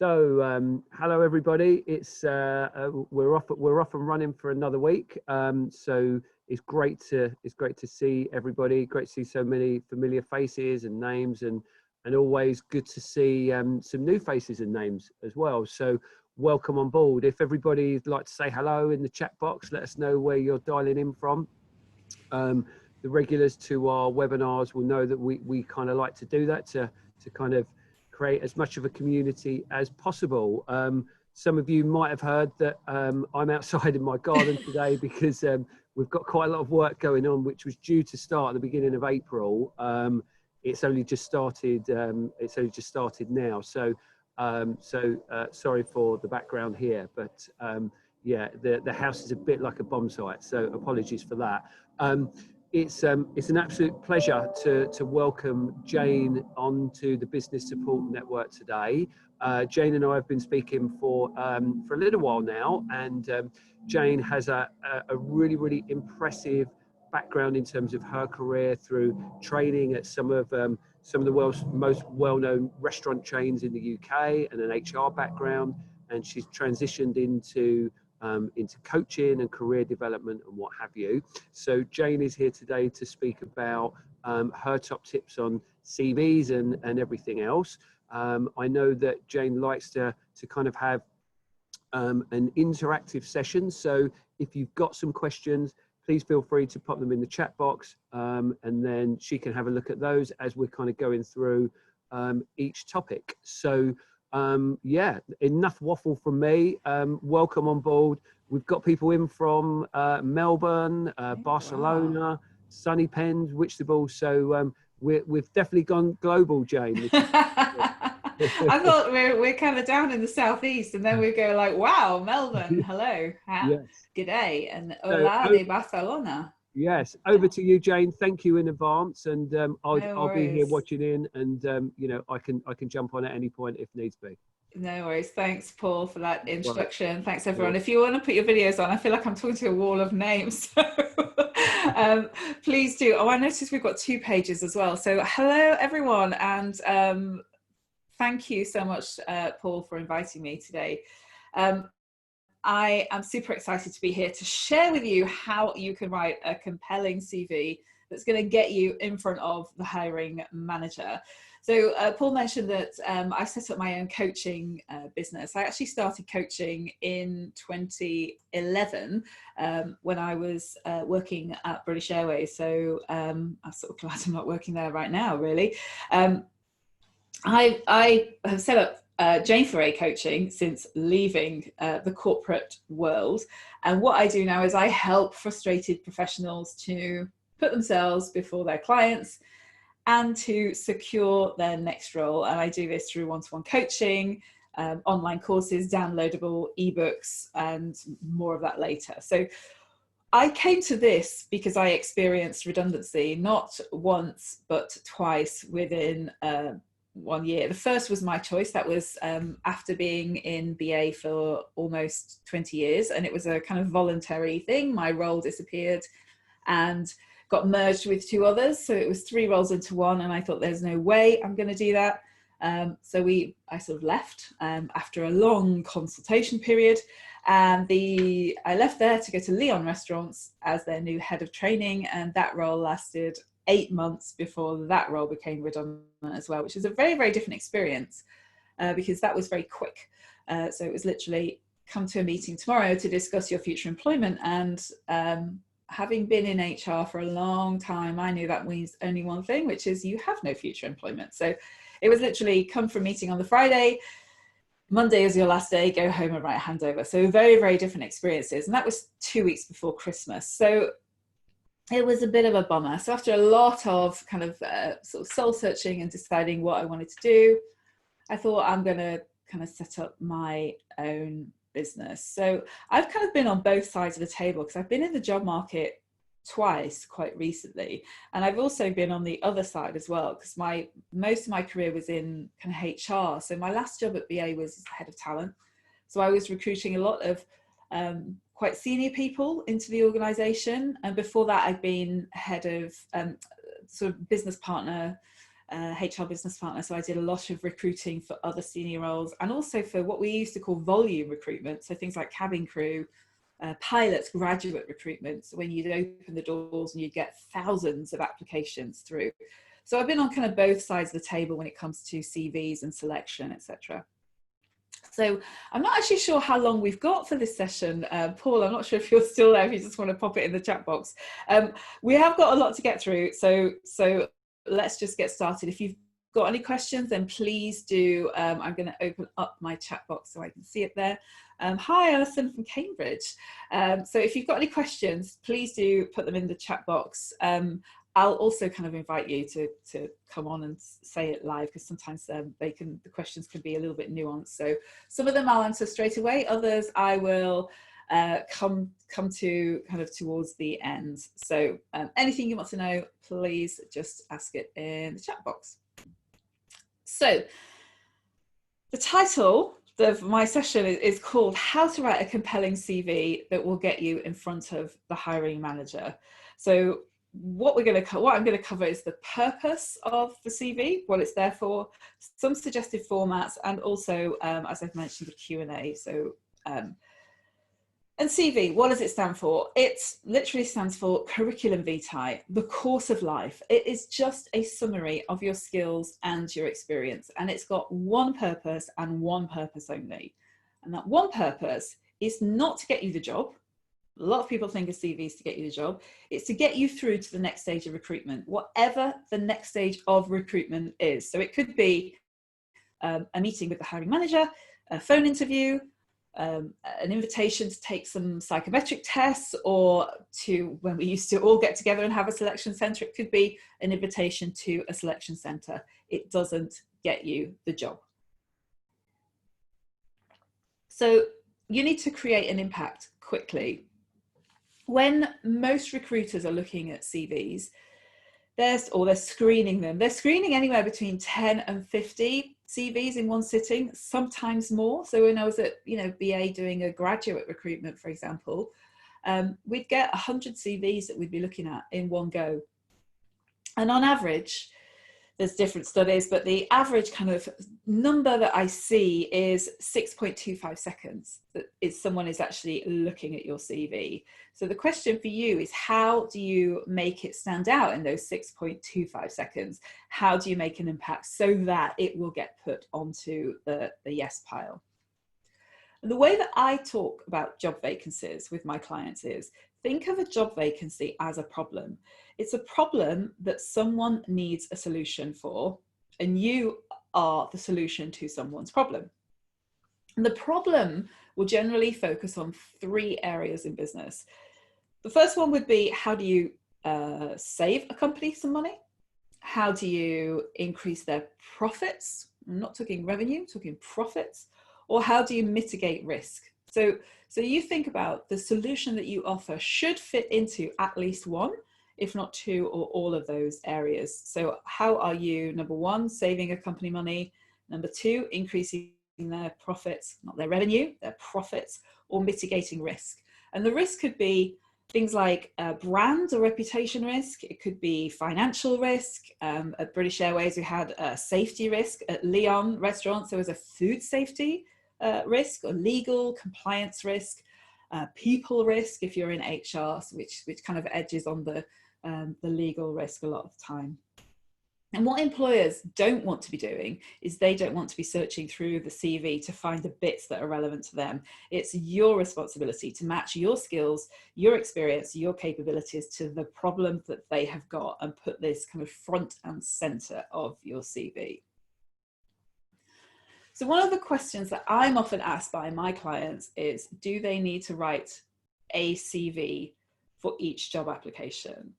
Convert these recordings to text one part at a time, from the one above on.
Hello everybody. We're off and running for another week. So it's great to see everybody. Great to see so many familiar faces and names, and always good to see some new faces and names as well. So welcome on board. If everybody'd like to say hello in the chat box, let us know where you're dialing in from. The regulars to our webinars will know that we kind of like to do that to kind of create as much of a community as possible. Some of you might have heard that I'm outside in my garden today because we've got quite a lot of work going on, which was due to start at the beginning of April. It's only just started. It's only just started now. So sorry for the background here, but yeah, the house is a bit like a bomb site. So apologies for that. It's an absolute pleasure to welcome Jane onto the Business Support Network today. Jane and I have been speaking for a little while now, and Jane has a really impressive background in terms of her career through training at some of the world's most well-known restaurant chains in the UK, and an HR background, and she's transitioned into coaching and career development and what have you. So Jane is here today to speak about her top tips on CVs and everything else. I know that Jane likes to kind of have an interactive session. So if you've got some questions, please feel free to pop them in the chat box, and then she can have a look at those as we're kind of going through each topic. So yeah, enough waffle from me. Welcome on board. We've got people in from Melbourne, Barcelona, wow, sunny Pens, Whitstable. So we've definitely gone global, Jane. I thought we're kind of down in the southeast, and then we go like, wow, Melbourne, hello, yes, good day, and hola de Barcelona. Yes, over to you, Jane. Thank you in advance, and I'll be here watching in, and you know, I can jump on at any point if needs be. No worries. Thanks, Paul, for that introduction. Right. Thanks, everyone. If you want to put your videos on, I feel like I'm talking to a wall of names. So, please do. Oh, I noticed we've got 2 pages as well. So hello, everyone, and thank you so much, Paul, for inviting me today. I am super excited to be here to share with you how you can write a compelling CV that's going to get you in front of the hiring manager. So Paul mentioned that I set up my own coaching business. I actually started coaching in 2011 when I was working at British Airways. So I'm sort of glad I'm not working there right now, really. I have set up Jane Ferré coaching since leaving the corporate world, and what I do now is I help frustrated professionals to put themselves before their clients and to secure their next role. And I do this through one-to-one coaching, online courses, downloadable ebooks, and more of that later. So I came to this because I experienced redundancy not once but twice within 1 year. The first was my choice. That was after being in BA for almost 20 years, and it was a kind of voluntary thing. My role disappeared and got merged with 2 others, so it was 3 roles into one, and I thought there's no way I'm going to do that. So I sort of left after a long consultation period, and I left there to go to Leon Restaurants as their new head of training, and that role lasted 8 months before that role became redundant as well, which is a very different experience because that was very quick. So it was literally come to a meeting tomorrow to discuss your future employment, and having been in HR for a long time, I knew that means only one thing, which is you have no future employment. So it was literally come for a meeting on the Friday, Monday is your last day, go home and write a handover. So very different experiences, and that was 2 weeks before Christmas. So it was a bit of a bummer. So after a lot of kind of sort of soul searching and deciding what I wanted to do, I thought I'm going to kind of set up my own business. So I've kind of been on both sides of the table because I've been in the job market twice quite recently, and I've also been on the other side as well because most of my career was in kind of HR. So my last job at BA was head of talent. So I was recruiting a lot of quite senior people into the organization, and before that I'd been head of sort of business partner HR business partner, so I did a lot of recruiting for other senior roles, and also for what we used to call volume recruitment, so things like cabin crew, pilots, graduate recruitment, so when you'd open the doors and you'd get thousands of applications through. So I've been on kind of both sides of the table when it comes to CVs and selection, etc. So I'm not actually sure how long we've got for this session. Paul, I'm not sure if you're still there, if you just want to pop it in the chat box. We have got a lot to get through, so let's just get started. If you've got any questions, then please do. I'm going to open up my chat box so I can see it there. Hi, Alison from Cambridge. So if you've got any questions, please do put them in the chat box. I'll also kind of invite you to come on and say it live, because sometimes the questions can be a little bit nuanced. So some of them I'll answer straight away, others I will come to kind of towards the end. So anything you want to know, please just ask it in the chat box. So the title of my session is called How to Write a Compelling CV That Will Get You in Front of the Hiring Manager. So what I'm going to cover is the purpose of the CV, what it's there for, some suggested formats, and also, as I've mentioned, the Q&A. So, and CV, what does it stand for? It literally stands for curriculum vitae, the course of life. It is just a summary of your skills and your experience, and it's got one purpose and one purpose only. And that one purpose is not to get you the job. A lot of people think a CV is to get you the job. It's to get you through to the next stage of recruitment, whatever the next stage of recruitment is. So it could be a meeting with the hiring manager, a phone interview, an invitation to take some psychometric tests, or to when we used to all get together and have a selection centre, it could be an invitation to a selection centre. It doesn't get you the job. So you need to create an impact quickly. When most recruiters are looking at CVs, they're screening them. They're screening anywhere between 10 and 50 CVs in one sitting, sometimes more. So when I was at BA doing a graduate recruitment, for example, we'd get 100 CVs that we'd be looking at in one go. And on average, there's different studies, but the average kind of number that I see is 6.25 seconds that someone is actually looking at your CV. So the question for you is, how do you make it stand out in those 6.25 seconds? How do you make an impact so that it will get put onto the yes pile? And the way that I talk about job vacancies with my clients is, think of a job vacancy as a problem. It's a problem that someone needs a solution for, and you are the solution to someone's problem. And the problem will generally focus on 3 areas in business. The first one would be, how do you save a company some money? How do you increase their profits? I'm not talking revenue, I'm talking profits. Or how do you mitigate risk? So you think about the solution that you offer should fit into at least one, if not 2 or all of those areas. So how are you, number 1, saving a company money? Number 2, increasing their profits, not their revenue, their profits, or mitigating risk. And the risk could be things like brand or reputation risk. It could be financial risk. At British Airways, we had a safety risk. At Leon restaurants, there was a food safety risk, or legal compliance risk, people risk if you're in HR, which kind of edges on the legal risk a lot of the time. And what employers don't want to be doing is they don't want to be searching through the CV to find the bits that are relevant to them. It's your responsibility to match your skills, your experience, your capabilities to the problem that they have got, and put this kind of front and center of your CV. So one of the questions that I'm often asked by my clients is, do they need to write a CV for each job application?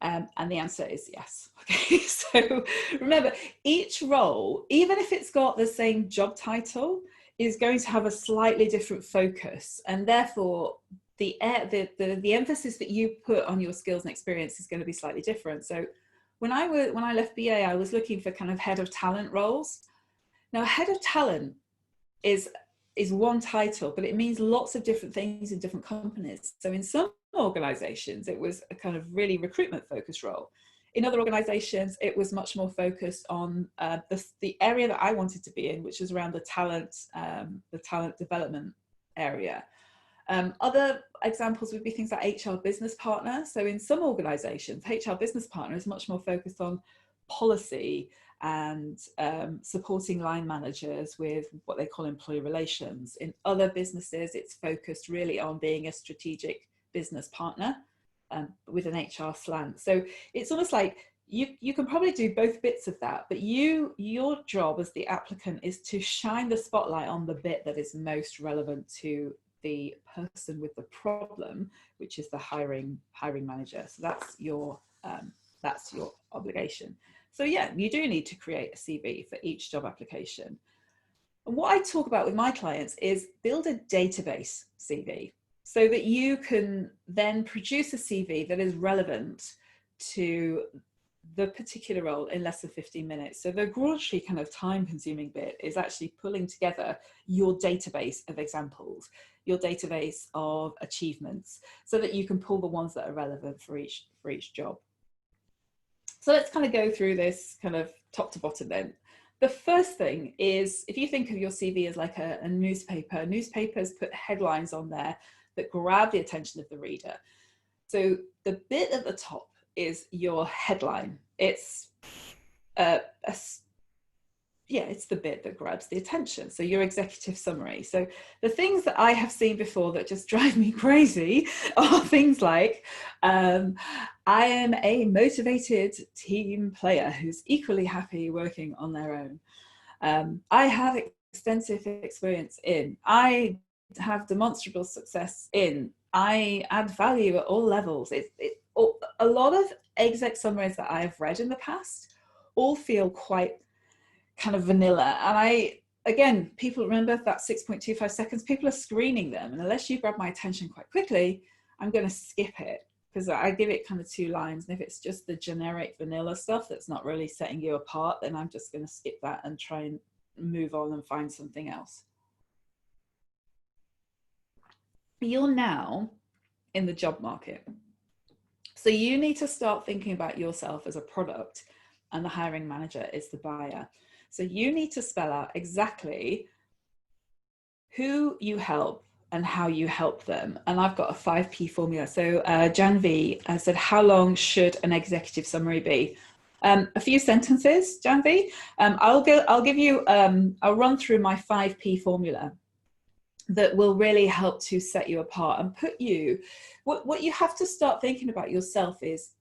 And the answer is yes. Okay, so remember, each role, even if it's got the same job title, is going to have a slightly different focus, and therefore the emphasis that you put on your skills and experience is going to be slightly different. So when I left BA, I was looking for kind of head of talent roles. Now, head of talent is one title, but it means lots of different things in different companies. So in some organizations, it was a kind of really recruitment focused role. In other organizations, it was much more focused on the area that I wanted to be in, which is around the talent development area. Other examples would be things like HR business partner. So in some organizations, HR business partner is much more focused on policy and supporting line managers with what they call employee relations. In other businesses, it's focused really on being a strategic business partner with an HR slant. So it's almost like you can probably do both bits of that, but your job as the applicant is to shine the spotlight on the bit that is most relevant to the person with the problem, which is the hiring manager. So that's your obligation. So yeah, you do need to create a CV for each job application. And what I talk about with my clients is build a database CV so that you can then produce a CV that is relevant to the particular role in less than 15 minutes. So the grocery kind of time consuming bit is actually pulling together your database of examples, your database of achievements, so that you can pull the ones that are relevant for each job. So let's kind of go through this kind of top to bottom then. The first thing is, if you think of your CV as like a newspaper, newspapers put headlines on there that grab the attention of the reader. So the bit at the top is your headline. It's it's the bit that grabs the attention. So your executive summary. So the things that I have seen before that just drive me crazy are things like, I am a motivated team player who's equally happy working on their own. I have extensive experience in, I have demonstrable success in, I add value at all levels. A lot of exec summaries that I've read in the past all feel quite kind of vanilla. And again, people remember that 6.25 seconds, people are screening them. And unless you grab my attention quite quickly, I'm going to skip it, because I give it kind of 2 lines. And if it's just the generic vanilla stuff that's not really setting you apart, then I'm just going to skip that and try and move on and find something else. You're now in the job market. So you need to start thinking about yourself as a product, and the hiring manager is the buyer. So you need to spell out exactly who you help and how you help them. And I've got a 5P formula. So Jan V said, how long should an executive summary be? A few sentences, Jan V. I'll run through my 5P formula that will really help to set you apart and put you, what you have to start thinking about yourself is,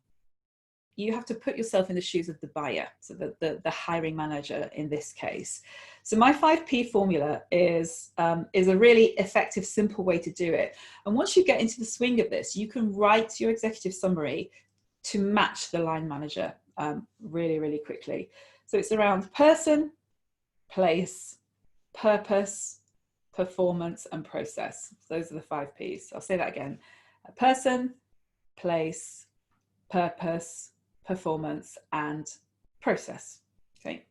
you have to put yourself in the shoes of the buyer, so the hiring manager in this case. So my 5P formula is a really effective, simple way to do it. And once you get into the swing of this, you can write your executive summary to match the line manager really, really quickly. So it's around person, place, purpose, performance, and process. So those are the 5 Ps. I'll say that again. A person, place, purpose, performance, and process. Okay.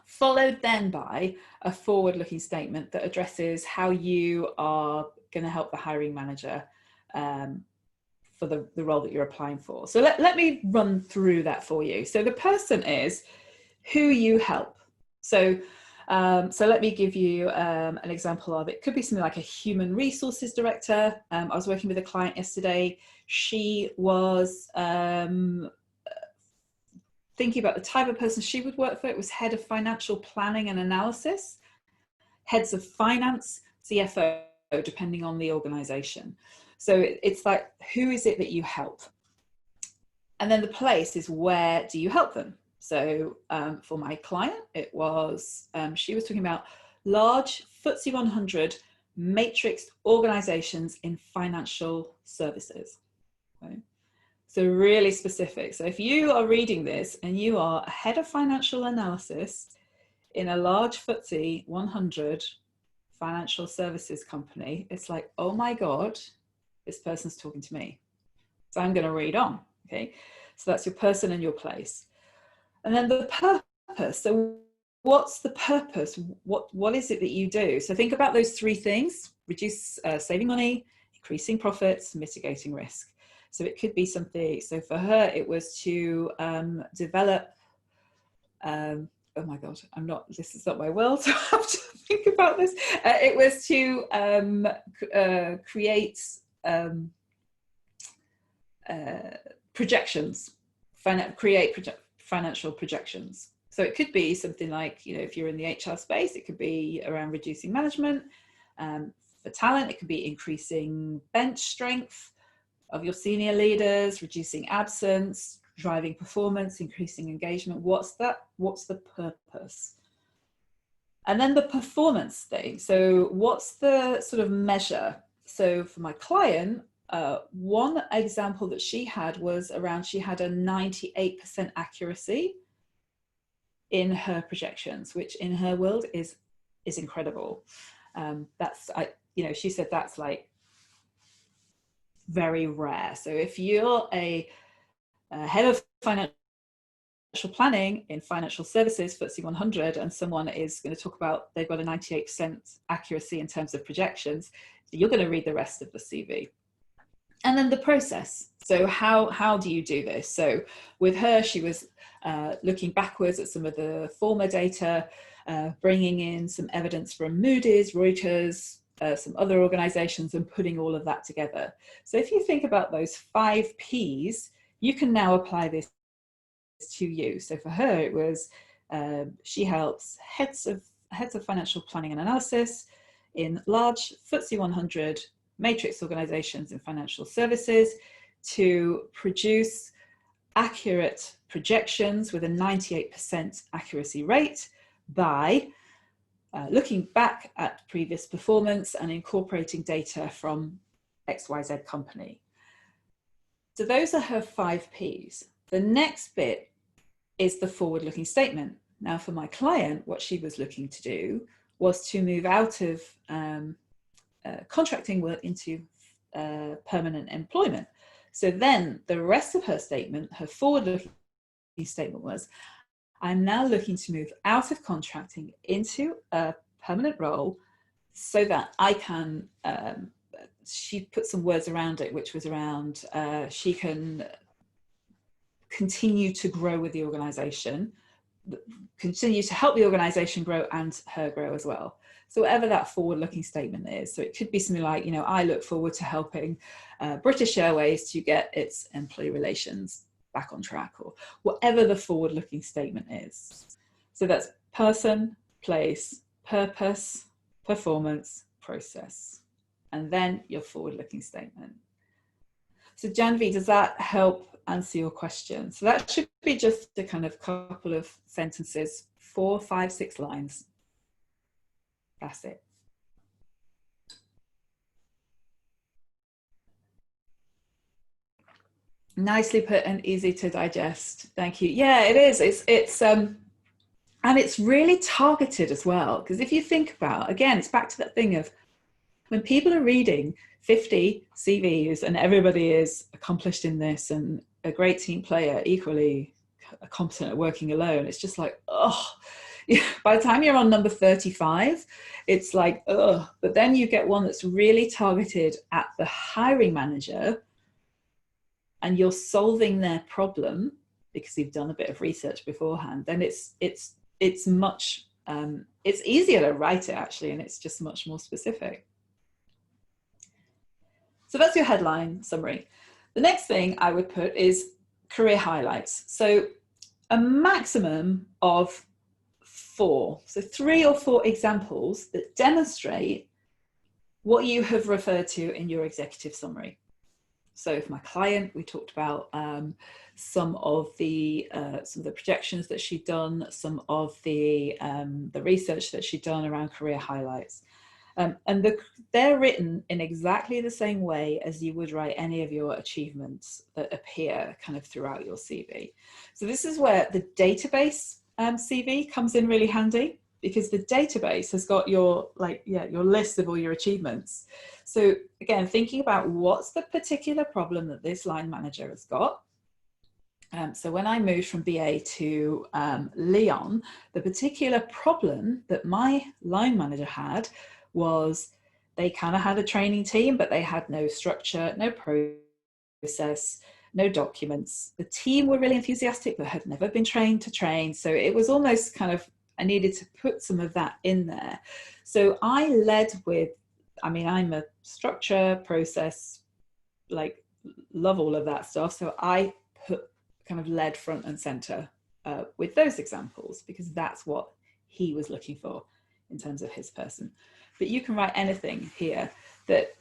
Followed then by a forward-looking statement that addresses how you are going to help the hiring manager for the role that you're applying for. So let me run through that for you. So the person is who you help. So let me give you an example of it. Could be something like a human resources director. I was working with a client yesterday. She was thinking about the type of person she would work for. It was head of financial planning and analysis, heads of finance, CFO, depending on the organization. So it's like, who is it that you help? And then the place is, where do you help them? So for my client, it was, she was talking about large FTSE 100 matrixed organizations in financial services. Okay. So really specific. So if you are reading this and you are a head of financial analysis in a large FTSE 100 financial services company, it's like, oh my God, this person's talking to me. So I'm going to read on. Okay. So that's your person and your place. And then the purpose. So what's the purpose? What is it that you do? So think about those 3 things: reduce, saving money, increasing profits, mitigating risk. So it could be something, so for her, it was to develop, oh my God, this is not my world, so I have to think about this. It was to create projections, financial projections. So it could be something like, you know, if you're in the HR space, it could be around reducing management. For talent, it could be increasing bench strength of your senior leaders, reducing absence, driving performance, increasing engagement. What's the purpose? And then the performance thing. So what's the sort of measure? So for my client, one example that she had was around, she had a 98% accuracy in her projections, which in her world is incredible. She said that's like very rare. So if you're a head of financial planning in financial services, FTSE 100, and someone is going to talk about they've got a 98% accuracy in terms of projections, you're going to read the rest of the CV. And then the process. So how do you do this? So with her, she was looking backwards at some of the former data, bringing in some evidence from Moody's, Reuters, some other organizations, and putting all of that together. So if you think about those 5 Ps, you can now apply this to you. So for her, it was she helps heads of financial planning and analysis in large FTSE 100 matrix organizations in financial services to produce accurate projections with a 98% accuracy rate by looking back at previous performance and incorporating data from XYZ company. So those are her 5 Ps. The next bit is the forward-looking statement. Now for my client, what she was looking to do was to move out of contracting work into permanent employment. So then the rest of her statement, her forward-looking statement was, I'm now looking to move out of contracting into a permanent role so that I can, she put some words around it, which was around she can continue to grow with the organization, continue to help the organization grow and her grow as well. So whatever that forward-looking statement is. So it could be something like, you know, I look forward to helping British Airways to get its employee relations back on track, or whatever the forward-looking statement is. So that's person, place, purpose, performance, process, and then your forward-looking statement. So Janvi, does that help answer your question? So that should be just a kind of couple of sentences, 4, 5, 6 lines. That's it. Nicely put and easy to digest. Thank you. Yeah, it is. It's and it's really targeted as well, because if you think about, again, it's back to that thing of when people are reading 50 CVs and everybody is accomplished in this and a great team player, equally competent at working alone, it's just like, oh, by the time you're on number 35, it's like, oh, but then you get one that's really targeted at the hiring manager and you're solving their problem because you've done a bit of research beforehand, then it's much, it's easier to write it actually, and it's just much more specific. So that's your headline summary. The next thing I would put is career highlights. So a maximum of 4, so 3 or 4 examples that demonstrate what you have referred to in your executive summary. So for my client, we talked about some of the projections that she'd done, some of the research that she'd done around career highlights. And they're written in exactly the same way as you would write any of your achievements that appear kind of throughout your CV. So this is where the database CV comes in really handy, because the database has got your list of all your achievements. So again, thinking about what's the particular problem that this line manager has got. So when I moved from BA to Leon, the particular problem that my line manager had was they kind of had a training team, but they had no structure, no process, process, no documents. The team were really enthusiastic, but had never been trained to train. So it was almost kind of, I needed to put some of that in there. So I led with, I mean, I'm a structure, process, like, love all of that stuff. So I put kind of led front and center with those examples, because that's what he was looking for in terms of his person. But you can write anything here that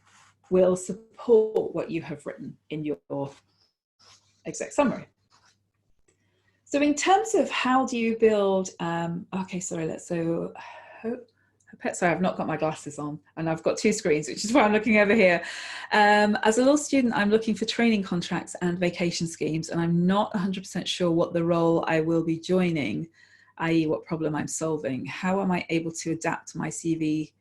will support what you have written in your exec summary. So in terms of how do you build, okay, sorry, sorry, I've not got my glasses on and I've got two screens, which is why I'm looking over here. As a law student, I'm looking for training contracts and vacation schemes, and I'm not 100% sure what the role I will be joining, i.e. what problem I'm solving. How am I able to adapt my CV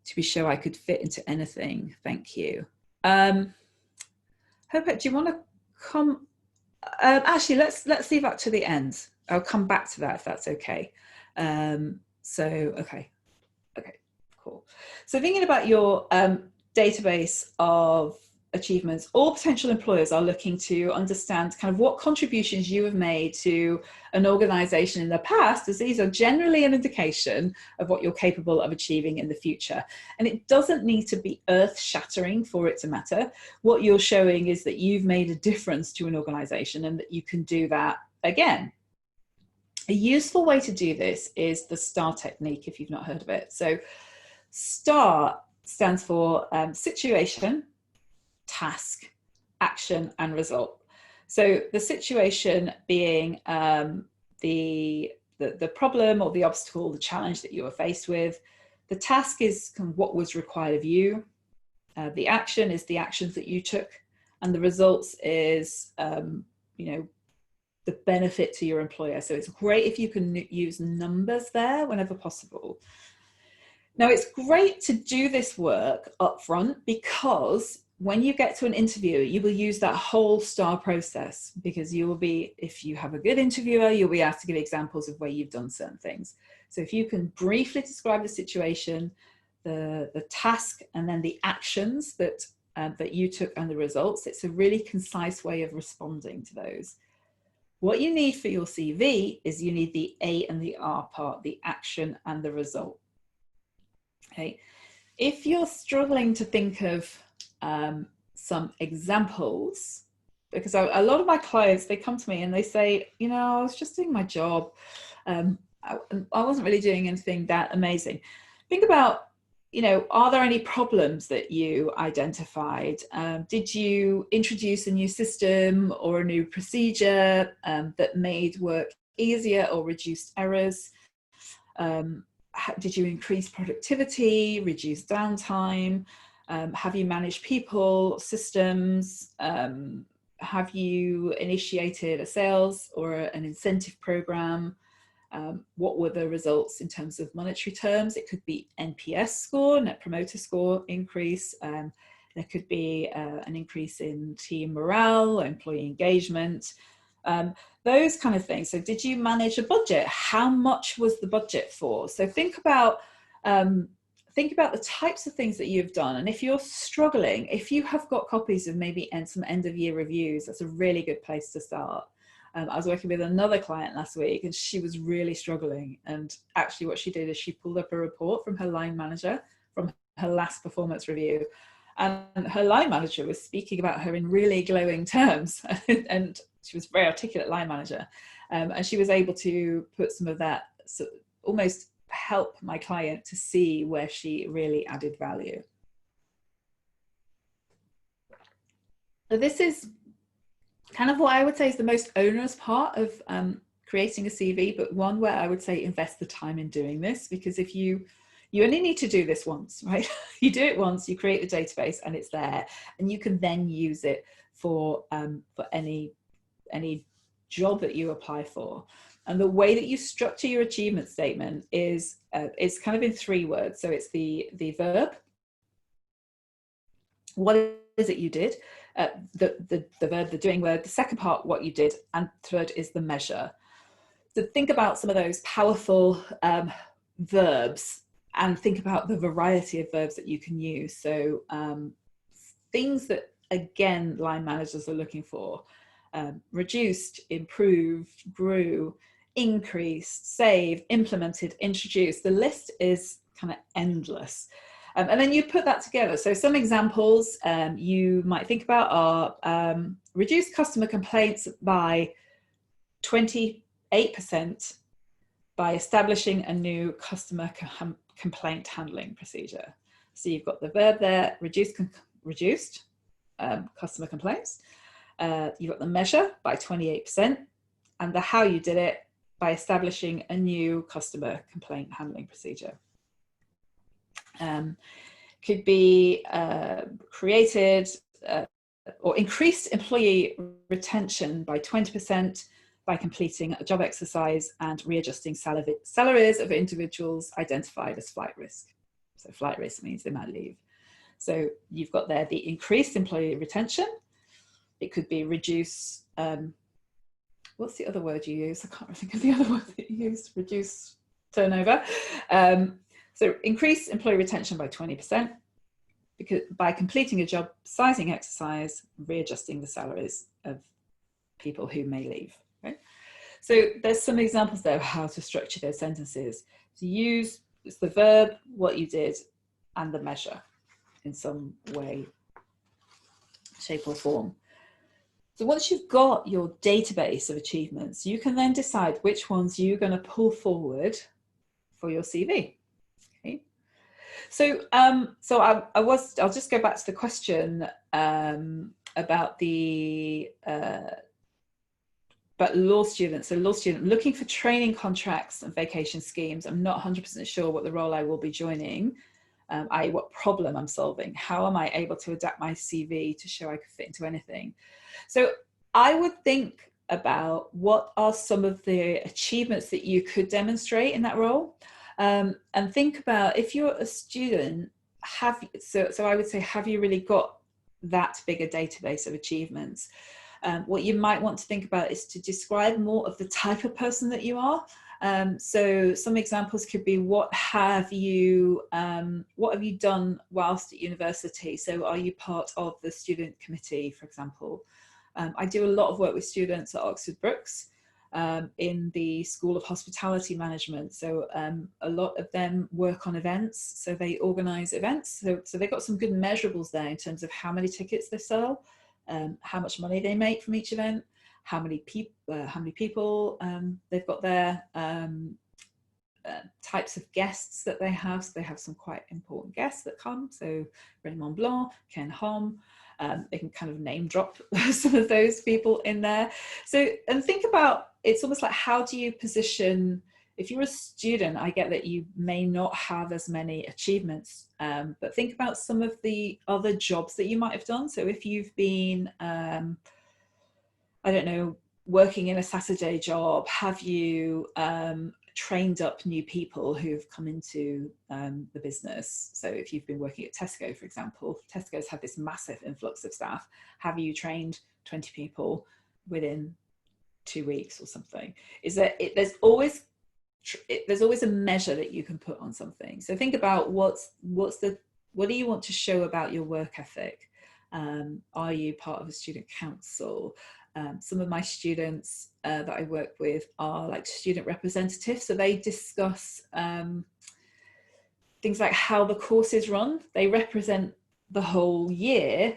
to be sure I could fit into anything? Thank you. Hopet, do you want to come? Actually, let's leave that to the end. I'll come back to that if that's okay. Okay, cool. So thinking about your database of achievements, all potential employers are looking to understand kind of what contributions you have made to an organization in the past, as these are generally an indication of what you're capable of achieving in the future. And it doesn't need to be earth-shattering for it to matter. What you're showing is that you've made a difference to an organization and that you can do that again. A useful way to do this is the STAR technique, if you've not heard of it. So STAR stands for situation, task, action, and result. So the situation being the problem or the obstacle, the challenge that you were faced with. The task is kind of what was required of you. The action is the actions that you took, and the results is the benefit to your employer. So it's great if you can use numbers there whenever possible. Now, it's great to do this work up front, because when you get to an interview, you will use that whole STAR process, because you will be, if you have a good interviewer, you'll be asked to give examples of where you've done certain things. So if you can briefly describe the situation, the task, and then the actions that you took and the results, it's a really concise way of responding to those. What you need for your CV is you need the A and the R part, the action and the result. Okay. If you're struggling to think of some examples, because a lot of my clients, they come to me and they say, you know, I was just doing my job. I wasn't really doing anything that amazing. Think about, you know, are there any problems that you identified? Did you introduce a new system or a new procedure that made work easier or reduced errors? Did you increase productivity, reduce downtime? Have you managed people, systems? Have you initiated a sales or an incentive program? What were the results in terms of monetary terms? It could be NPS score, Net Promoter Score increase. There could be an increase in team morale, employee engagement, those kind of things. So did you manage a budget? How much was the budget for? So think about the types of things that you've done. And if you're struggling, if you have got copies of maybe some end of year reviews, that's a really good place to start. I was working with another client last week and she was really struggling. And actually what she did is she pulled up a report from her line manager from her last performance review. And her line manager was speaking about her in really glowing terms. And she was a very articulate line manager. And she was able to put some of that, so almost help my client to see where she really added value. So this is kind of what I would say is the most onerous part of creating a CV, but one where I would say invest the time in doing this, because if you only need to do this once, right? You do it once, you create the database and it's there, and you can then use it for any job that you apply for. And the way that you structure your achievement statement is it's kind of in 3 words. So it's the verb. What is it you did? The verb, the doing word. The second part, what you did, and third is the measure. So think about some of those powerful verbs, and think about the variety of verbs that you can use. So things that again line managers are looking for. Reduced, improved, grew, increased, saved, implemented, introduced. The list is kind of endless. And then you put that together. So some examples you might think about are reduce customer complaints by 28% by establishing a new customer complaint handling procedure. So you've got the verb there, reduced customer complaints. You've got the measure by 28% and the how you did it by establishing a new customer complaint handling procedure. Could be created or increased employee retention by 20% by completing a job exercise and readjusting salaries of individuals identified as flight risk. So flight risk means they might leave. So you've got there the increased employee retention. It could be reduce, what's the other word you use? I can't think of the other word that you used, reduce turnover. So increase employee retention by 20% because by completing a job sizing exercise, readjusting the salaries of people who may leave. Okay? So there's some examples there of how to structure those sentences. To use, it's the verb, what you did, and the measure in some way, shape or form. So once you've got your database of achievements, you can then decide which ones you're going to pull forward for your CV. Okay. So, I'll just go back to the question about the about law students. So law student looking for training contracts and vacation schemes. I'm not 100% sure what the role I will be joining, i.e. what problem I'm solving. How am I able to adapt my CV to show I could fit into anything? So I would think about what are some of the achievements that you could demonstrate in that role. And think about if you're a student, so I would say, have you really got that big a database of achievements? What you might want to think about is to describe more of the type of person that you are. So some examples could be what have you done whilst at university? So are you part of the student committee, for example? I do a lot of work with students at Oxford Brookes in the School of Hospitality Management. So a lot of them work on events, so they organise events. So they've got some good measurables there in terms of how many tickets they sell, how much money they make from each event, how many people they've got there, types of guests that they have. So they have some quite important guests that come. So Raymond Blanc, Ken Hom. They can kind of name drop some of those people in there. So, and think about, it's almost like, how do you position, if you're a student, I get that you may not have as many achievements, but think about some of the other jobs that you might have done. So if you've been, I don't know, working in a Saturday job, have you trained up new people who've come into the business? So if you've been working at Tesco, for example, Tesco's had this massive influx of staff. Have you trained 20 people within 2 weeks or something? There's always a measure that you can put on something. So think about what do you want to show about your work ethic? Are you part of a student council? Some of my students that I work with are like student representatives, so they discuss things like how the course is run. They represent the whole year.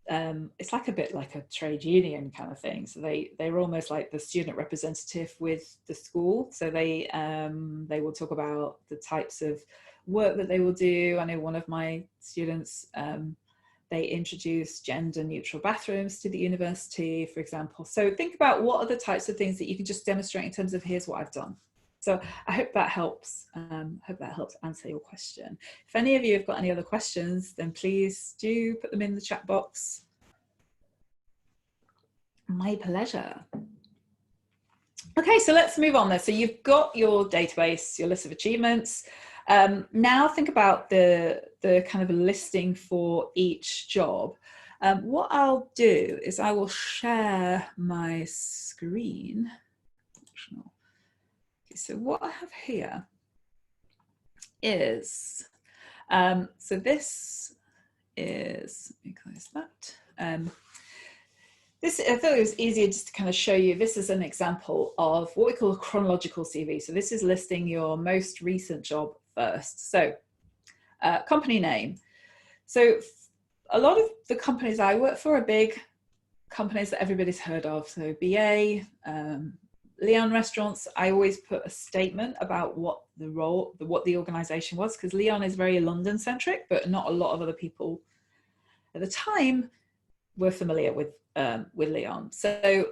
It's like a bit like a trade union kind of thing. So they're almost like the student representative with the school. So they will talk about the types of work that they will do. I know one of my students, they introduce gender neutral bathrooms to the university, for example. So think about what are the types of things that you can just demonstrate in terms of here's what I've done. So I hope that helps. Hope that helps answer your question. If any of you have got any other questions, then please do put them in the chat box. My pleasure. Okay, so let's move on there. So you've got your database, your list of achievements. Now think about the kind of listing for each job. What I'll do is I will share my screen. Okay, so what I have here is, so this is, let me close that. I thought it was easier just to kind of show you, this is an example of what we call a chronological CV. So this is listing your most recent job first. So company name. So a lot of the companies I work for are big companies that everybody's heard of. So BA, Leon Restaurants, I always put a statement about what the organization was, because Leon is very London centric, but not a lot of other people at the time were familiar with Leon. So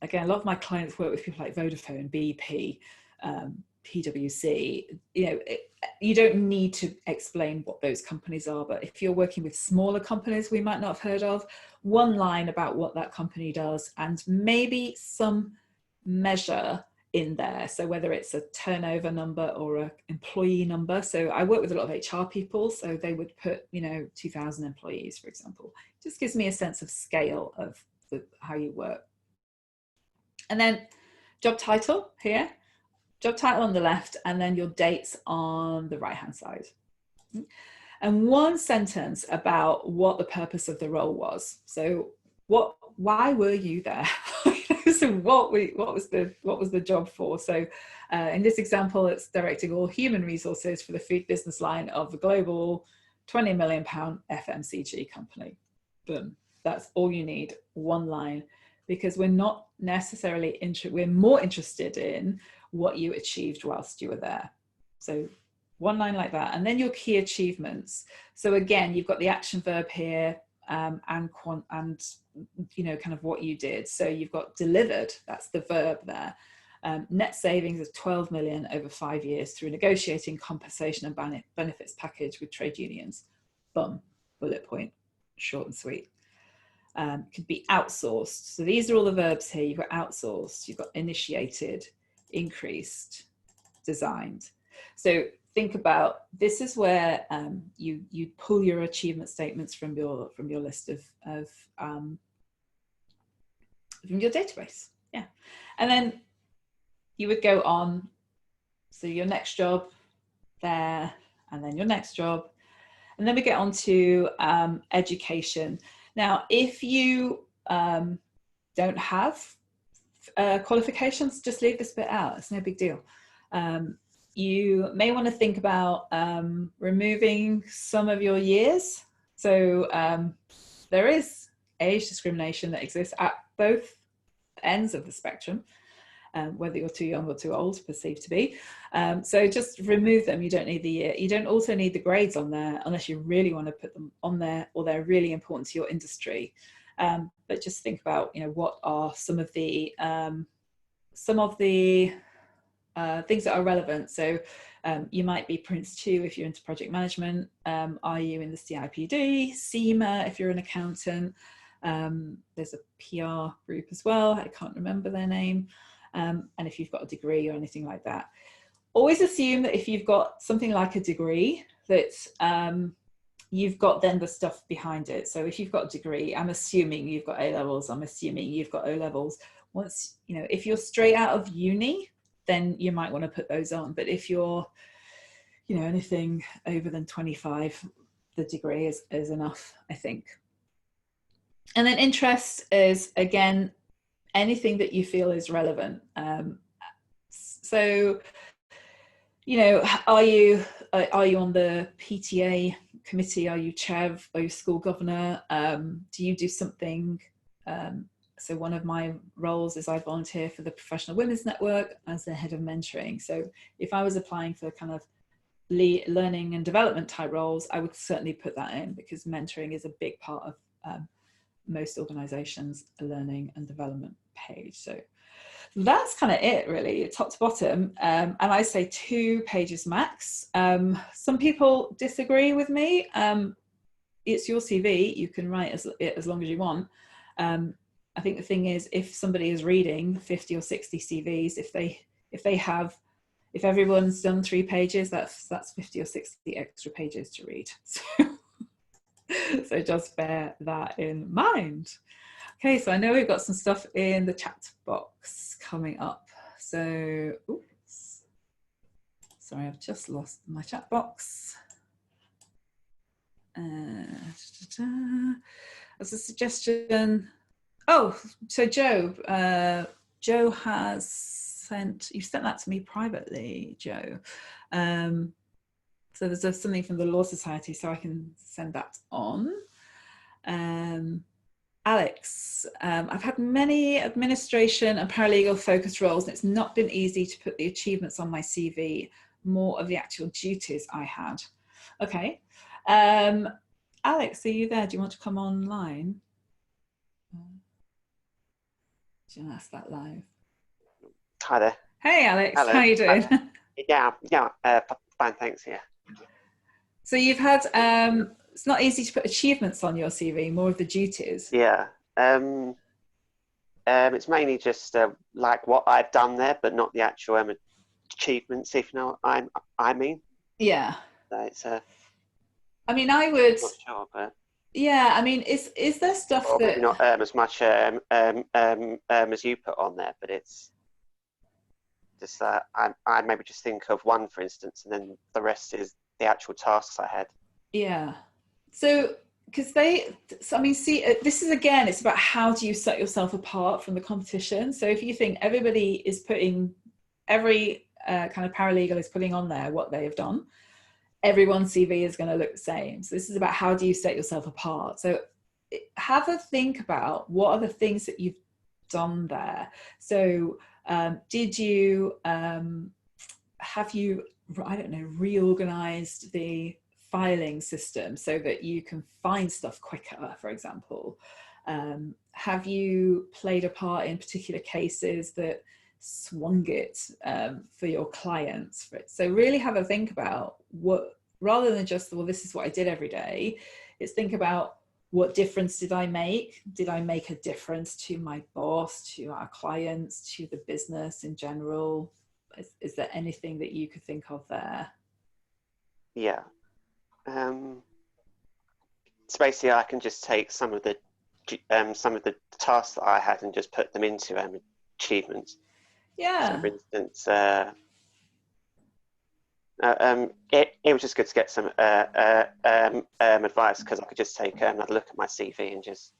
again, a lot of my clients work with people like Vodafone, BP, PwC. You don't need to explain what those companies are, but if you're working with smaller companies we might not have heard of, one line about what that company does and maybe some measure in there. So whether it's a turnover number or an employee number. So I work with a lot of HR people, so they would put 2,000 employees, for example. It just gives me a sense of scale of how you work. And then job title here, job title on the left, and then your dates on the right hand side. And one sentence about what the purpose of the role was. So why were you there? So what was the job for? So in this example, it's directing all human resources for the food business line of the global £20 million FMCG company. Boom. That's all you need, one line, because we're not necessarily we're more interested in what you achieved whilst you were there. So one line like that, and then your key achievements. So again, you've got the action verb here, and kind of what you did. So you've got delivered, that's the verb there. Net savings of 12 million over 5 years through negotiating compensation and benefits package with trade unions. Boom, bullet point, short and sweet. Could be outsourced. So these are all the verbs here. You've got outsourced, you've got initiated, increased, designed. So think about, this is where you pull your achievement statements from your list of from your database. Yeah. And then you would go on, so your next job there, and then your next job. And then we get on to education. Now, if you don't have qualifications, just leave this bit out. It's no big deal. You may want to think about removing some of your years. So there is age discrimination that exists at both ends of the spectrum, whether you're too young or too old, perceived to be. So just remove them. You don't need the year. You don't also need the grades on there unless you really want to put them on there or they're really important to your industry. But just think about, what are some of the things that are relevant. So you might be Prince 2 if you're into project management. Are you in the CIPD, SEMA if you're an accountant? There's a PR group as well. I can't remember their name. And if you've got a degree or anything like that. Always assume that if you've got something like a degree, that you've got then the stuff behind it. So if you've got a degree, I'm assuming you've got A-levels, I'm assuming you've got O-levels. Once, if you're straight out of uni, then you might want to put those on. But if you're, anything over than 25, the degree is enough, I think. And then interest is, again, anything that you feel is relevant. So, are you on the PTA committee? Are you chair? Are you school governor? Do you do something? So one of my roles is I volunteer for the Professional Women's Network as the head of mentoring. So if I was applying for kind of learning and development type roles, I would certainly put that in, because mentoring is a big part of most organizations' learning and development page. So that's kind of it, really, top to bottom. And I say 2 pages max. Some people disagree with me. It's your CV. You can write as long as you want. I think the thing is, if somebody is reading 50 or 60 CVs, if everyone's done 3 pages, that's 50 or 60 extra pages to read. So just bear that in mind. Okay, so I know we've got some stuff in the chat box coming up. So, oops, sorry, I've just lost my chat box. As a suggestion. Oh, so Joe has sent, you sent that to me privately, Joe. So there's something from the Law Society, so I can send that on. Alex, I've had many administration and paralegal focused roles, and it's not been easy to put the achievements on my CV, more of the actual duties I had. Okay. Alex, are you there? Do you want to come online? Do you want to ask that live? Hi there. Hey, Alex. Hello. How are you doing? Yeah, fine, thanks. Yeah. So you've had, it's not easy to put achievements on your CV, more of the duties. Yeah. It's mainly just like what I've done there, but not the actual achievements, if you know what I mean. Yeah. So it's I mean, I would. not sure, but Yeah, I mean, is there stuff or that maybe not as much as you put on there, but it's just that I maybe just think of one, for instance, and then the rest is the actual tasks I had. Yeah. So, because I mean, see, this is again, it's about how do you set yourself apart from the competition. So if you think everybody is putting, every kind of paralegal is putting on there what they have done, everyone's CV is going to look the same. So this is about how do you set yourself apart. So have a think about what are the things that you've done there. So did you, have you, I don't know, reorganized the filing system so that you can find stuff quicker, for example? Have you played a part in particular cases that swung it for your clients? So really have a think about what, rather than just, well, this is what I did every day, is think about what difference did I make? Did I make a difference to my boss, to our clients, to the business in general? Is there anything that you could think of there? Yeah. So basically, I can just take some of the tasks that I had and just put them into achievements. Yeah. So, for instance, it was just good to get some advice, because I could just take another look at my CV and just.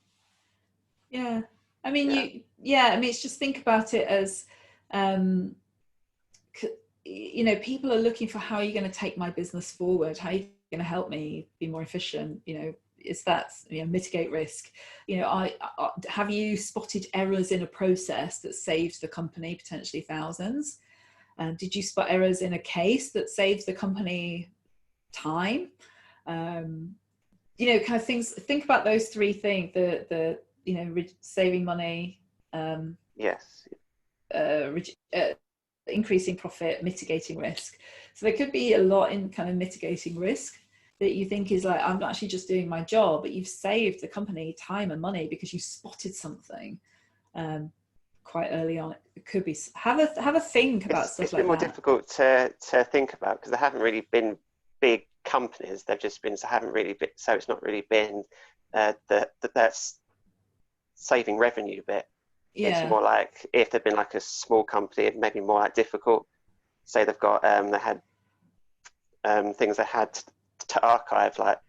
Yeah. I mean, I mean, it's just think about it as, you know, people are looking for how are you going to take my business forward? How are you going to help me be more efficient? You know, is that, you know, mitigate risk? You know, have you spotted errors in a process that saved the company potentially thousands? Did you spot errors in a case that saves the company time? You know, kind of things. Think about those three things: the you know, saving money. Yes. Increasing profit, mitigating risk. So there could be a lot in kind of mitigating risk that you think is like, I'm actually just doing my job, but you've saved the company time and money because you spotted something quite early on. It could be, have a think about stuff like that. It's been more difficult to think about because there haven't really been big companies. They've just been, so haven't really been, so it's not really been that's saving revenue bit. Yeah. It's more like if they've been like a small company, it may be more like difficult. Say they've got they had things they had to archive, like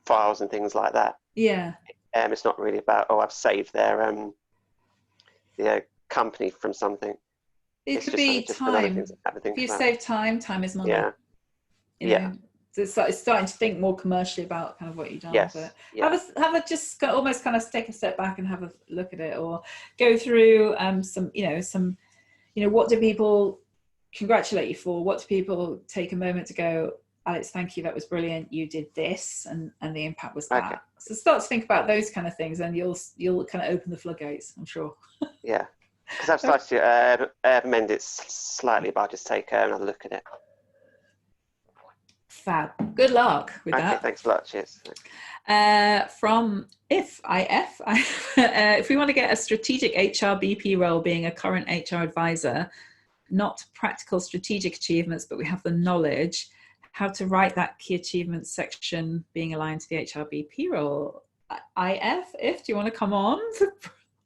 files and things like that. Yeah. It's not really about, oh, I've saved their company from something. It could be time. If you save time is money. Yeah. You know, so it's starting to think more commercially about kind of what you've done. Yes. But Yeah. have a just almost kind of take a step back and have a look at it, or go through some, what do people congratulate you for? What do people take a moment to go, Alex, thank you, that was brilliant, you did this, and the impact was that. Okay. So start to think about those kind of things, and you'll kind of open the floodgates, I'm sure. Yeah, because I've started to amend it slightly, but I'll just take another look at it. Fab. Good luck with that. Okay, thanks a lot. Cheers. From if we want to get a strategic HR BP role, being a current HR advisor, not practical strategic achievements, but we have the knowledge, how to write that key achievements section being aligned to the HR BP role. Do you want to come on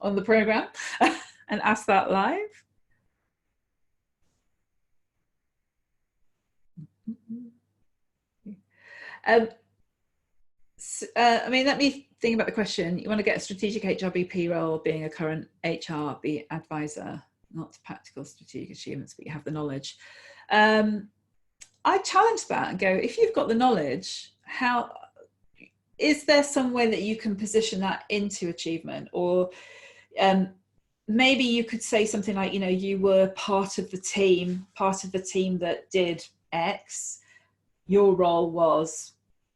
the program and ask that live? I mean, let me thinking about the question, you want to get a strategic HRBP role, being a current HRB advisor, not practical strategic achievements, but you have the knowledge. I challenge that and go, if you've got the knowledge, how is there some way that you can position that into achievement? Or maybe you could say something like, you know, you were part of the team that did X, your role was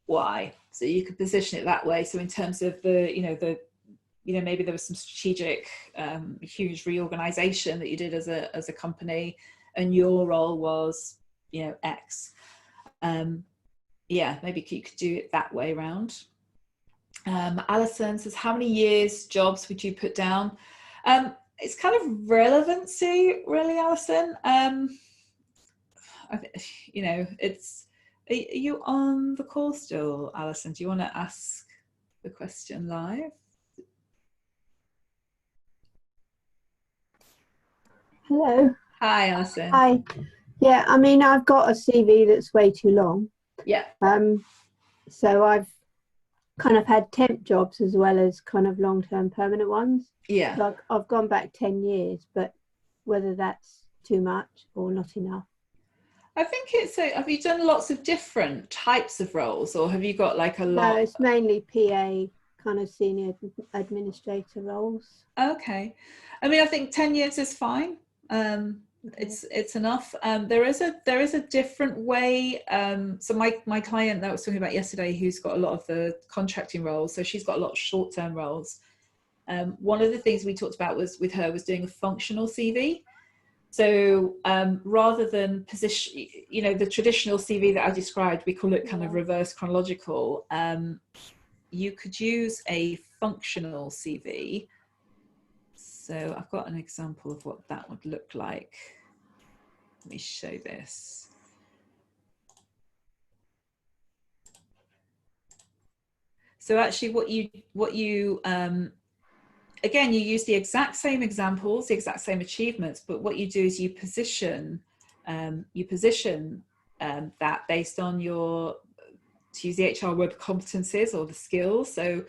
Y. So you could position it that way. So in terms of maybe there was some strategic, huge reorganization that you did as a company, and your role was, you know, X. Yeah, maybe you could do it that way around. Alison says, how many years jobs would you put down? It's kind of relevancy, really, Alison. You know, are you on the call still, Alison? Do you want to ask the question live? Hello. Hi, Alison. Hi. Yeah, I mean, I've got a CV that's way too long. Yeah. So I've kind of had temp jobs as well as kind of long-term permanent ones. Yeah. Like I've gone back 10 years, but whether that's too much or not enough. I think have you done lots of different types of roles, or have you got like a lot? No, it's mainly PA, kind of senior administrator roles. Okay. I mean, I think 10 years is fine. It's enough. There is a different way. So my client that I was talking about yesterday, who's got a lot of the contracting roles, so she's got a lot of short-term roles. One of the things we talked about was doing a functional CV. So rather than position, you know, the traditional CV that I described, we call it kind of reverse chronological. You could use a functional CV. So I've got an example of what that would look like. Let me show this. So actually what you again, you use the exact same examples, the exact same achievements, but what you do is you position that based on your, to use the HR word, competencies or the skills. So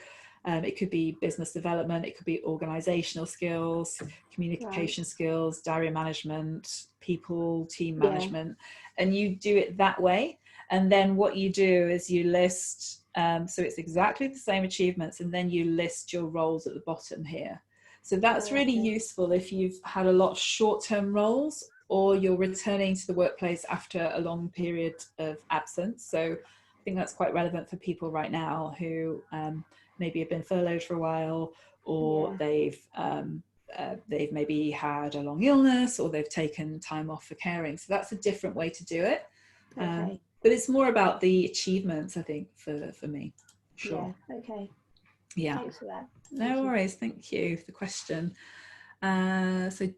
it could be business development, it could be organizational skills, communication skills, diary management, people, team management, and you do it that way. And then what you do is you list, so it's exactly the same achievements, and then you list your roles at the bottom here. So that's really useful if you've had a lot of short-term roles, or you're returning to the workplace after a long period of absence. So I think that's quite relevant for people right now who maybe have been furloughed for a while, or they've maybe had a long illness, or they've taken time off for caring. So that's a different way to do it. But it's more about the achievements, I think, for me. Sure. Yeah, okay. Yeah. Thanks for that. No worries. Thank you for the question. So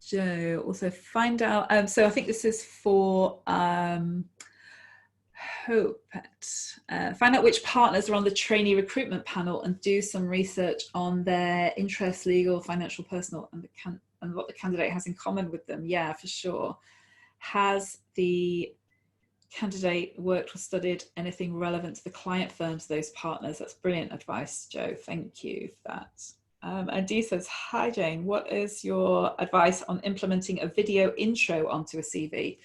Joe, also find out, so I think this is for Hope. Find out which partners are on the trainee recruitment panel and do some research on their interests, legal, financial, personal, and what the candidate has in common with them. Yeah, for sure. Has the candidate worked or studied anything relevant to the client firms, those partners? That's brilliant advice, Joe. Thank you for that. And Dee says, hi Jane, what is your advice on implementing a video intro onto a CV?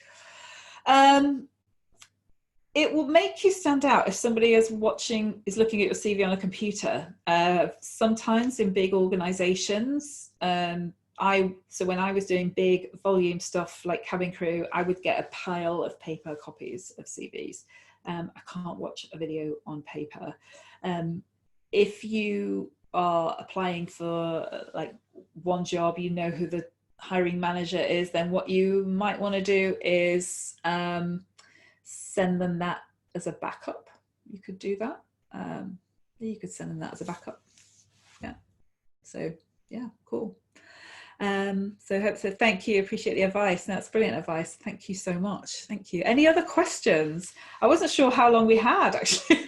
It will make you stand out if somebody is looking at your CV on a computer. Sometimes in big organizations, so when I was doing big volume stuff like cabin crew, I would get a pile of paper copies of CVs. I can't watch a video on paper. If you are applying for like one job, you know who the hiring manager is, then what you might want to do is send them that as a backup. You could do that. You could send them that as a backup. Yeah. So yeah, cool. So thank you, appreciate the advice. That's brilliant advice. Thank you so much. Thank you. Any other questions? I wasn't sure how long we had actually.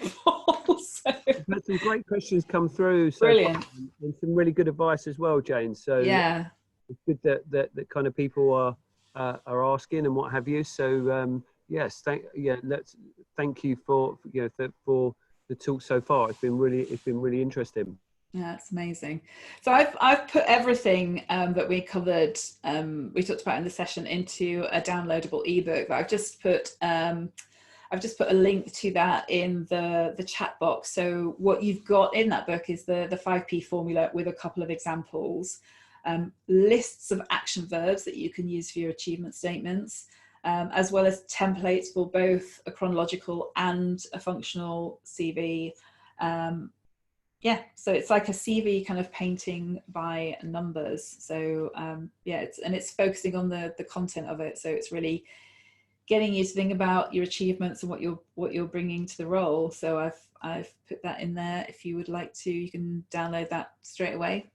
We've had some great questions come through. So brilliant. And some really good advice as well, Jane. So yeah, it's good that kind of people are asking and what have you. So yes, thank you for the talk so far. It's been really interesting. Yeah, it's amazing. So I've put everything that we covered, we talked about in the session, into a downloadable ebook. I've just put a link to that in the chat box. So what you've got in that book is the 5P formula with a couple of examples, lists of action verbs that you can use for your achievement statements, as well as templates for both a chronological and a functional CV. Yeah, so it's like a CV kind of painting by numbers. So yeah, it's focusing on the content of it. So it's really getting you to think about your achievements and what you're bringing to the role. So I've put that in there. If you would like to, you can download that straight away.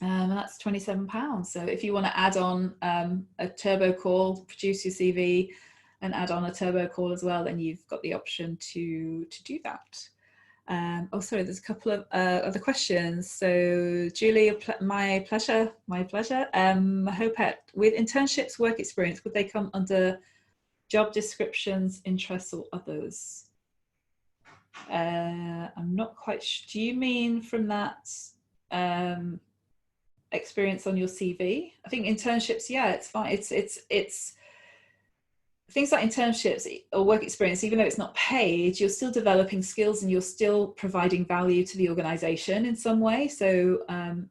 And that's £27. So if you want to add on a turbo call, produce your CV, and add on a turbo call as well, then you've got the option to do that. Oh, sorry, there's a couple of other questions. So Julie, my pleasure. Hopet, with internships, work experience, would they come under job descriptions, interests, or others? I'm not quite sure. Do you mean from that experience on your CV? I think internships, yeah, it's fine. It's things like internships or work experience, even though it's not paid, you're still developing skills and you're still providing value to the organization in some way. So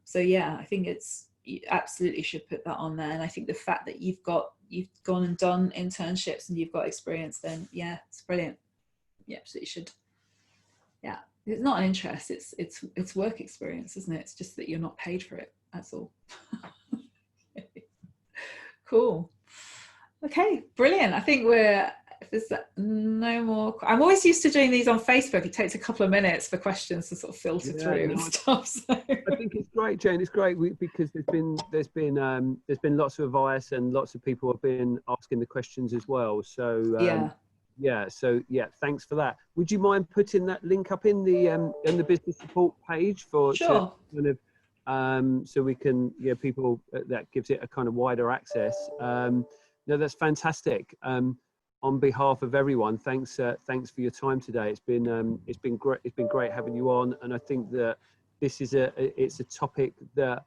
so yeah, I think you absolutely should put that on there. And I think the fact that you've gone and done internships and you've got experience, then yeah, it's brilliant. You absolutely should. Yeah, it's not an interest, it's work experience, isn't it? It's just that you're not paid for it, that's all. Cool. Okay, brilliant. I think if there's no more, I'm always used to doing these on Facebook. It takes a couple of minutes for questions to sort of filter through and stuff. So. I think it's great, Jane. It's great because there's been lots of advice and lots of people have been asking the questions as well. So so thanks for that. Would you mind putting that link up in the business support page for sure. kind of so we can people that gives it a kind of wider access. No, that's fantastic. On behalf of everyone, thanks for your time today. It's been great. It's been great having you on, and I think that this is it's a topic that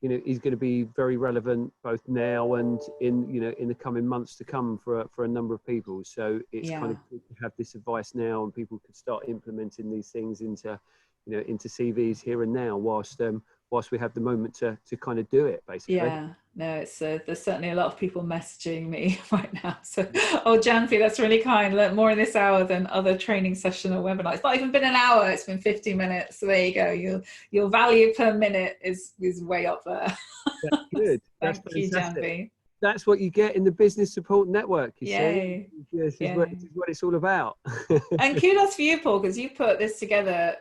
is going to be very relevant both now and in the coming months to come for a number of people. So it's kind of good to have this advice now, and people can start implementing these things into CVs here and now, whilst we have the moment to kind of do it, basically. Yeah, no, it's there's certainly a lot of people messaging me right now. So, oh, Janfi, that's really kind. Learn more in this hour than other training session or webinar. It's not even been an hour. It's been 50 minutes. So there you go. Your value per minute is way up there. That's good. Thank you, Janfi. That's what you get in the business support network. You Yay. see, this is what it's all about. And kudos for you, Paul, because you put this together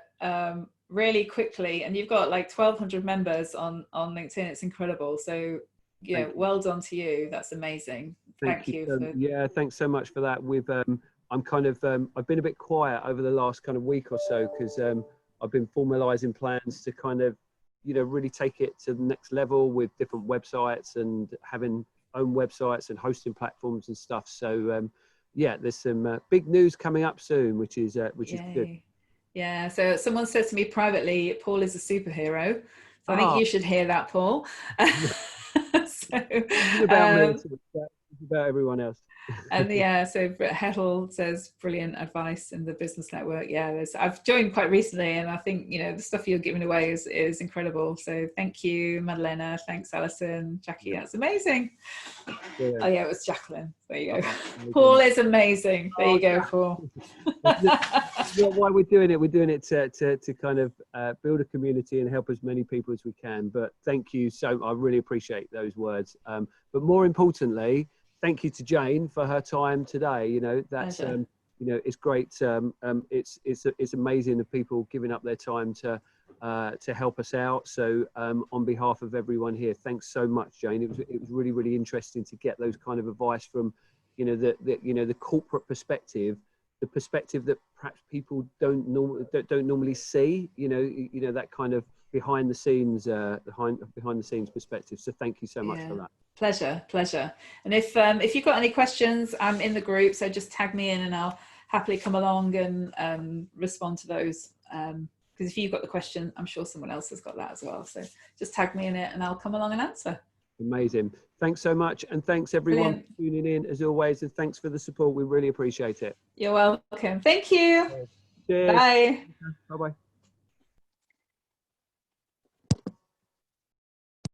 really quickly, and you've got like 1,200 members on LinkedIn. It's incredible. So yeah, well done to you. That's amazing. Thank you. Yeah, thanks so much for that. I'm kind of I've been a bit quiet over the last kind of week or so because I've been formalizing plans to kind of really take it to the next level with different websites and having own websites and hosting platforms and stuff. So yeah, there's some big news coming up soon, which is good. Yeah, so someone said to me privately, Paul is a superhero. So I think you should hear that, Paul. It's about everyone else. And so Hettel says brilliant advice in the business network. Yeah, I've joined quite recently, and I think the stuff you're giving away is incredible. So thank you, Madalena. Thanks, Alison, Jackie. That's amazing. Yeah. Oh yeah, it was Jacqueline. There you go. Paul is amazing. There you go, Paul. Why we're doing it? We're doing it to kind of build a community and help as many people as we can. But thank you I really appreciate those words. But more importantly, thank you to Jane for her time today. That's it's great. It's amazing the people giving up their time to help us out. So on behalf of everyone here, thanks so much, Jane. It was really, really interesting to get those kind of advice from the corporate perspective, the perspective that perhaps people don't normally see. That kind of behind the scenes perspective. So thank you so much for that. Pleasure. And if you've got any questions, I'm in the group, so just tag me in and I'll happily come along and respond to those. Because if you've got the question, I'm sure someone else has got that as well. So just tag me in it and I'll come along and answer. Amazing. Thanks so much. And thanks everyone for tuning in as always. And thanks for the support. We really appreciate it. You're welcome. Thank you. Cheers. Bye. Bye-bye.